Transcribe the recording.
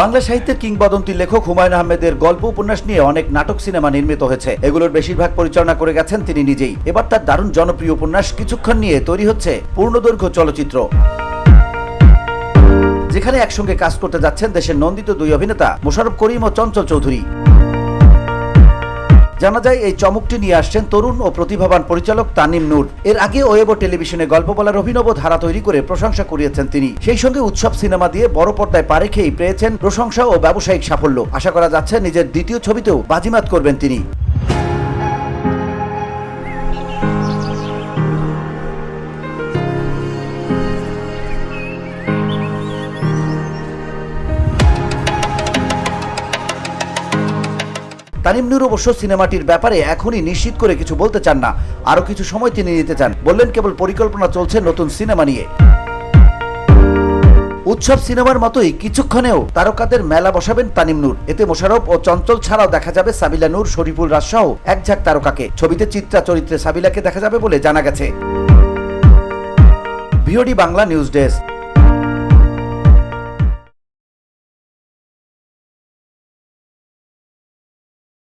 বাংলা সাহিত্যের কিংবদন্তি লেখক হুমায়ুন আহমেদের গল্প উপন্যাস নিয়ে অনেক নাটক সিনেমা নির্মিত হয়েছে। এগুলোর বেশিরভাগ পরিচালনা করে গেছেন তিনি নিজেই। এবার তার দারুণ জনপ্রিয় উপন্যাস কিছুক্ষণ নিয়ে তৈরি হচ্ছে পূর্ণদৈর্ঘ্য চলচ্চিত্র, যেখানে একসঙ্গে কাজ করতে যাচ্ছেন দেশের নন্দিত দুই অভিনেতা মোশাররফ করিম ও চঞ্চল চৌধুরী। জানা যায় এই চমকটি নিয়ে আসছেন তরুণ ও প্রতিভাবান পরিচালক তানিম নূর। এর আগে ওয়েব ও টেলিভিশনে গল্প বলার অভিনব ধারা তৈরি করে প্রশংসা কুড়িয়েছেন তিনি। সেই সঙ্গে উৎসব সিনেমা দিয়ে বড় পর্দায় পা রেখেই পেয়েছেন প্রশংসা ও ব্যবসায়িক সাফল্য। আশা করা যাচ্ছে নিজের দ্বিতীয় ছবিতেও বাজিমাত করবেন তিনি। তানিম নূর অবশ্য সিনেমাটির ব্যাপারে এখনই নিশ্চিত করে কিছু বলতে চান না, আরো কিছু সময় তিনি নিতে চান। বললেন কেবল পরিকল্পনা চলছে নতুন সিনেমা নিয়ে। উৎসব সিনেমার মতোই কিছুক্ষণেও তারকাদের মেলা বসাবেন তানিম নূর। এতে মোশাররফ ও চঞ্চল ছাড়াও দেখা যাবে সাবিলা নূর, শরীফুল রাজ সহ একঝাঁক তারকাকে। ছবিতে চিত্রা চরিত্রে সাবিলাকে দেখা যাবে বলে জানা গেছে। VOD Bangla news desk.